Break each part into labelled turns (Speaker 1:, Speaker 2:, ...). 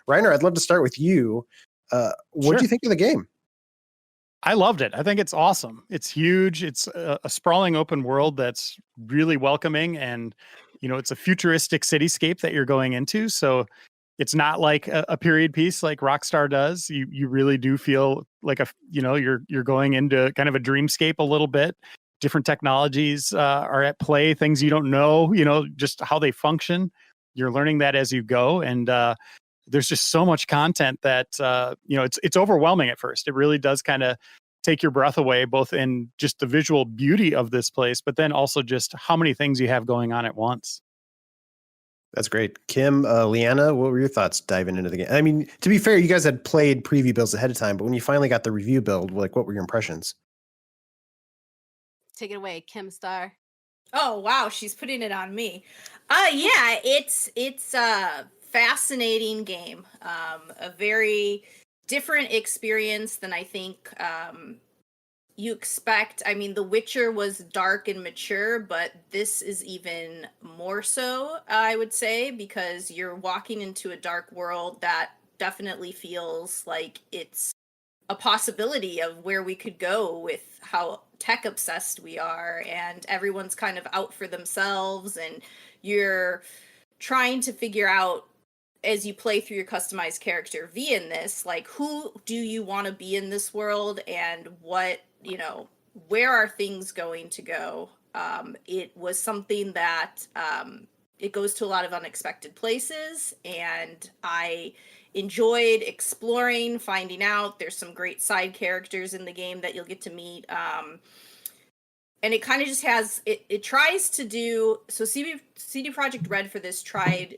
Speaker 1: Reiner, I'd love to start with you. What do you think of the game?
Speaker 2: I loved it. I think it's awesome. It's huge. It's a sprawling open world that's really welcoming, and it's a futuristic cityscape that you're going into. So it's not like a period piece like Rockstar does. You really do feel like you're going into kind of a dreamscape a little bit. Different technologies are at play. Things you don't know. Just how they function. You're learning that as you go, and there's just so much content that it's overwhelming at first. It really does kind of take your breath away, both in just the visual beauty of this place, but then also just how many things you have going on at once.
Speaker 1: That's great. Kim, Leanna, what were your thoughts diving into the game? I mean, to be fair, you guys had played preview builds ahead of time, but when you finally got the review build, like, what were your impressions?
Speaker 3: Take it away, Kim Star.
Speaker 4: Oh, wow. She's putting it on me. Yeah, it's a fascinating game. A very different experience than I think you expect. I mean, The Witcher was dark and mature, but this is even more so, I would say, because you're walking into a dark world that definitely feels like it's a possibility of where we could go with how tech obsessed we are, and everyone's kind of out for themselves, and you're trying to figure out as you play through your customized character V in this, like, who do you want to be in this world, and what, where are things going to go? It was something that it goes to a lot of unexpected places, and I enjoyed exploring, finding out. There's some great side characters in the game that you'll get to meet. And it kind of just has, it tries to do, so CD Projekt Red for this tried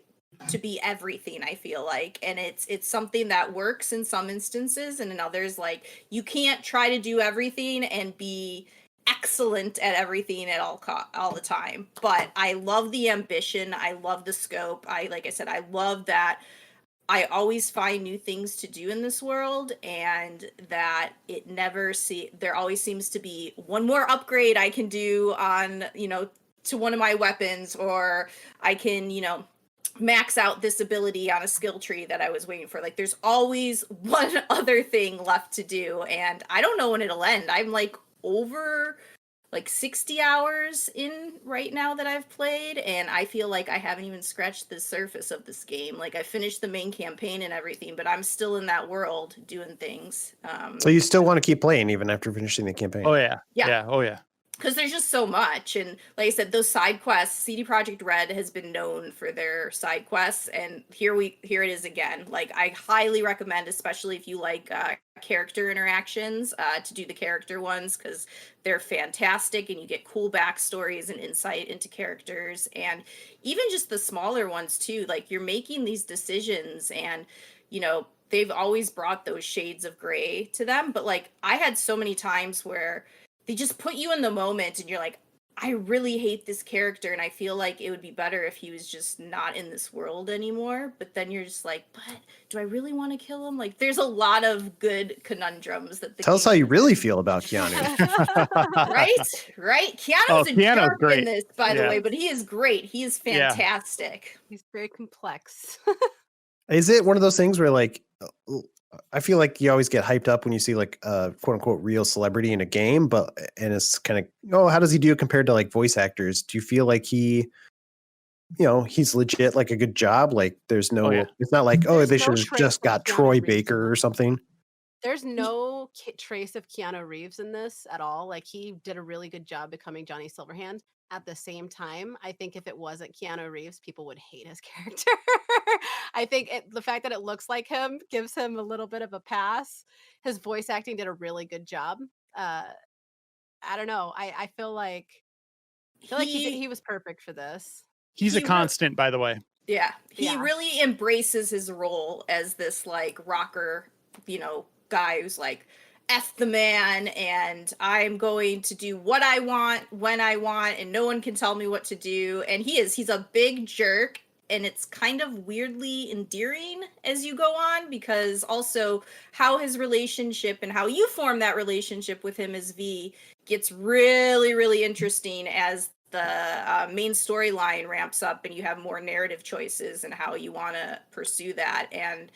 Speaker 4: to be everything, I feel like. And it's something that works in some instances, and in others, like, you can't try to do everything and be excellent at everything at all the time. But I love the ambition. I love the scope. Like I said, I love that I always find new things to do in this world, and that there always seems to be one more upgrade I can do on, to one of my weapons, or I can, max out this ability on a skill tree that I was waiting for. Like, there's always one other thing left to do, and I don't know when it'll end. I'm over 60 hours in right now that I've played, and I feel like I haven't even scratched the surface of this game. Like, I finished the main campaign and everything, but I'm still in that world doing things.
Speaker 1: So you still want to keep playing even after finishing the campaign?
Speaker 2: Oh yeah. Oh yeah.
Speaker 4: Because there's just so much. And like I said, those side quests, CD Projekt Red has been known for their side quests, and here it is again. Like, I highly recommend, especially if you like character interactions, to do the character ones, because they're fantastic, and you get cool backstories and insight into characters, and even just the smaller ones too. Like, you're making these decisions, and they've always brought those shades of gray to them, but like, I had so many times where they just put you in the moment, and you're like, I really hate this character, and I feel like it would be better if he was just not in this world anymore. But then you're just like, but do I really want to kill him? Like, there's a lot of good conundrums that
Speaker 1: Tell us how you really feel about Keanu.
Speaker 4: Right? Keanu's a jerk
Speaker 2: great
Speaker 4: in this, by the way, but he is great. He is fantastic.
Speaker 3: Yeah. He's very complex.
Speaker 1: Is it one of those things where, like, I feel like you always get hyped up when you see, like, quote unquote real celebrity in a game, and it's kind of, how does he do compared to like voice actors? Do you feel like he's legit, like a good job? Like, there's no, it's not like, they should have just got Troy Baker or something.
Speaker 3: There's no trace of Keanu Reeves in this at all. Like, he did a really good job becoming Johnny Silverhand. At the same time, I think if it wasn't Keanu Reeves, people would hate his character. I think the fact that it looks like him gives him a little bit of a pass. His voice acting did a really good job. I don't know. I feel like he was perfect for this.
Speaker 2: He's a constant, by the way.
Speaker 4: Yeah. He really embraces his role as this, like, rocker, guy who's like, F the man, and I'm going to do what I want when I want, and no one can tell me what to do. And he's a big jerk, and it's kind of weirdly endearing as you go on, because also how his relationship and how you form that relationship with him as V gets really, really interesting as the main storyline ramps up and you have more narrative choices and how you want to pursue that. And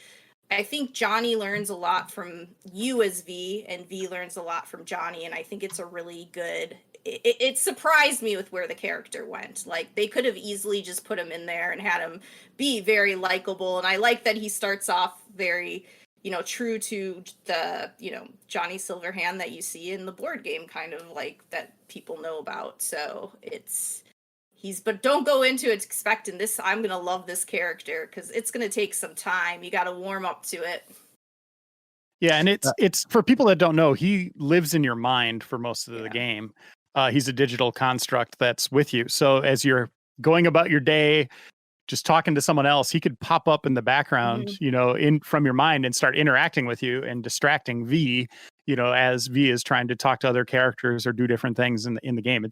Speaker 4: I think Johnny learns a lot from you as V, and V learns a lot from Johnny. And I think it's a really good. It surprised me with where the character went. Like, they could have easily just put him in there and had him be very likable. And I like that he starts off very, true to the, Johnny Silverhand that you see in the board game, kind of like that people know about. So but don't go into it expecting this. I'm going to love this character, because it's going to take some time. You got to warm up to it.
Speaker 2: Yeah. And it's for people that don't know, he lives in your mind for most of the game. He's a digital construct that's with you. So as you're going about your day, just talking to someone else, he could pop up in the background, in from your mind and start interacting with you and distracting V, as V is trying to talk to other characters or do different things in the game.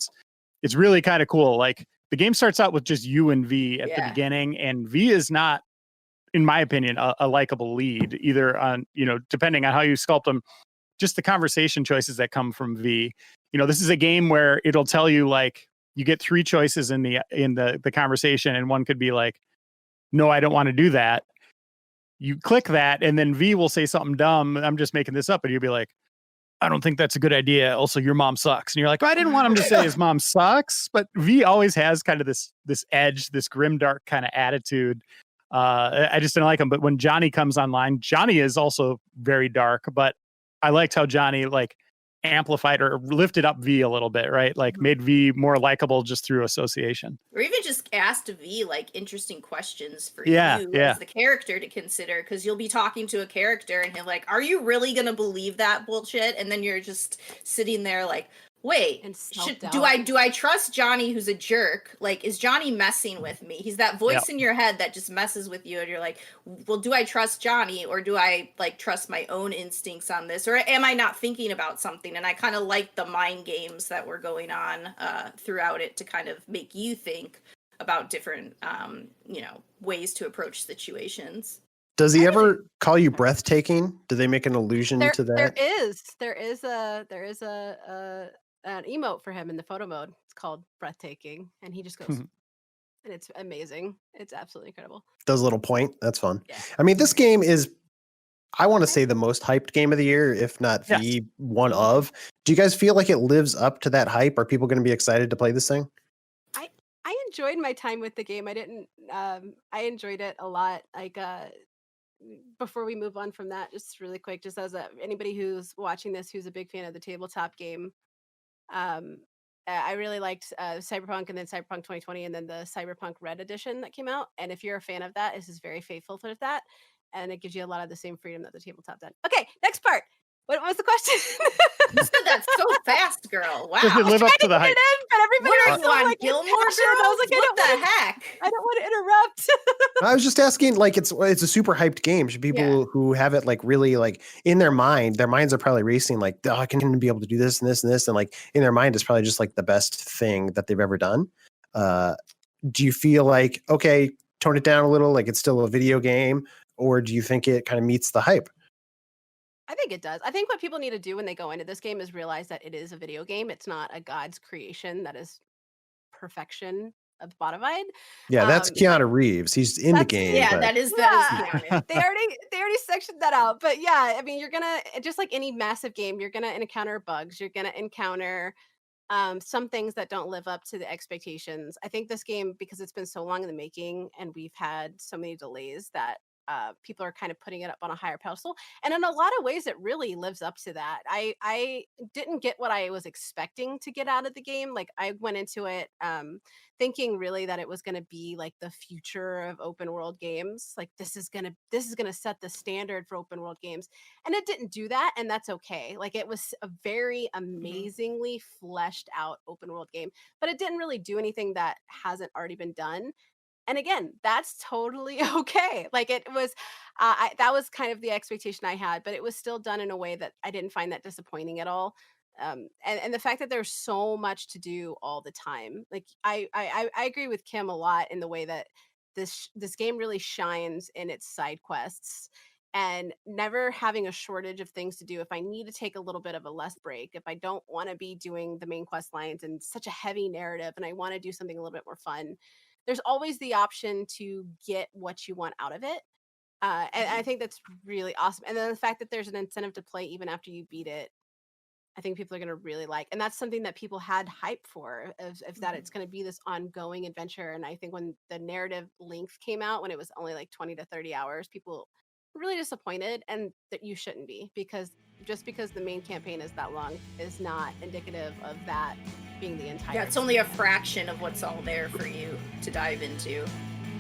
Speaker 2: It's really kind of cool. Like, the game starts out with just you and V at the beginning, and V is not, in my opinion, a likable lead either, on, depending on how you sculpt them. Just the conversation choices that come from V. This is a game where it'll tell you, like, you get 3 choices in the conversation, and one could be like, no, I don't want to do that. You click that, and then V will say something dumb. I'm just making this up, and you'll be like, I don't think that's a good idea. Also, your mom sucks. And you're like, well, I didn't want him to say his mom sucks. But V always has kind of this edge, this grimdark kind of attitude. I just didn't like him. But when Johnny comes online, Johnny is also very dark. But I liked how Johnny, like, amplified or lifted up V a little bit, right? Like, made V more likable just through association.
Speaker 4: Or even just asked V, like, interesting questions for
Speaker 2: you
Speaker 4: as the character to consider, because you'll be talking to a character and he'll like, are you really gonna believe that bullshit? And then you're just sitting there like, wait, do I trust Johnny, who's a jerk? Like, is Johnny messing with me? He's that voice in your head that just messes with you, and you're like, well, do I trust Johnny, or do I, like, trust my own instincts on this, or am I not thinking about something? And I kind of like the mind games that were going on throughout it to kind of make you think about different ways to approach situations.
Speaker 1: Does he ever call you breathtaking? Do they make an allusion to that?
Speaker 3: There is an emote for him in the photo mode. It's called breathtaking, and he just goes, and it's amazing. It's absolutely incredible.
Speaker 1: Does a little point. That's fun.
Speaker 3: Yeah.
Speaker 1: I mean, this game is, I want to say, the most hyped game of the year, if not the one of. Do you guys feel like it lives up to that hype? Are people going to be excited to play this thing?
Speaker 3: I enjoyed my time with the game. I enjoyed it a lot. Like, before we move on from that, just really quick, just as anybody who's watching this who's a big fan of the tabletop game, I really liked Cyberpunk, and then Cyberpunk 2020, and then the Cyberpunk Red Edition that came out. And if you're a fan of that, this is very faithful to that, and it gives you a lot of the same freedom that the tabletop did. Okay, next part. What was the question?
Speaker 4: You said that so fast, girl. Wow.
Speaker 2: Does it live up to the hype?
Speaker 3: But everybody was so, like,
Speaker 4: Gilmore
Speaker 3: impatient. I was like,
Speaker 4: what the heck?
Speaker 3: I don't want to interrupt.
Speaker 1: I was just asking, like, it's a super hyped game. Should people who have it, like, really, like, in their minds are probably racing, like, oh, I can be able to do this and this and this, and, like, in their mind, it's probably just like the best thing that they've ever done. Do you feel like, okay, tone it down a little, like it's still a video game, or do you think it kind of meets the hype?
Speaker 3: I think it does. I think what people need to do when they go into this game is realize that it is a video game. It's not a God's creation that is perfection of Spotify.
Speaker 1: Yeah, that's Keanu Reeves. He's in the game.
Speaker 4: Yeah, that is Keanu.
Speaker 3: They already sectioned that out. But yeah, I mean, you're gonna, just like any massive game, you're gonna encounter bugs. You're gonna encounter some things that don't live up to the expectations. I think this game, because it's been so long in the making and we've had so many delays, that people are kind of putting it up on a higher pedestal, and in a lot of ways it really lives up to that. I didn't get what I was expecting to get out of the game. Like, I went into it thinking really that it was going to be like the future of open world games. Like, this is going to set the standard for open world games, and it didn't do that, and that's okay. Like, it was a very amazingly fleshed out open world game, but it didn't really do anything that hasn't already been done. And again, that's totally okay. Like, it was, that was kind of the expectation I had, but it was still done in a way that I didn't find that disappointing at all. And the fact that there's so much to do all the time. Like, I agree with Kim a lot in the way that this game really shines in its side quests. and never having a shortage of things to do. If I need to take a little bit of a less break, if I don't want to be doing the main quest lines and such a heavy narrative and I want to do something a little bit more fun, there's always the option to get what you want out of it. And I think that's really awesome. And then the fact that there's an incentive to play even after you beat it, I think people are going to really like. And that's something that people had hype for, of that it's going to be this ongoing adventure. And I think when the narrative length came out, when it was only like 20 to 30 hours, people were really disappointed, and that you shouldn't be, because just because the main campaign is that long is not indicative of that being the entire
Speaker 4: Yeah, it's only a fraction of what's all there for you to dive into.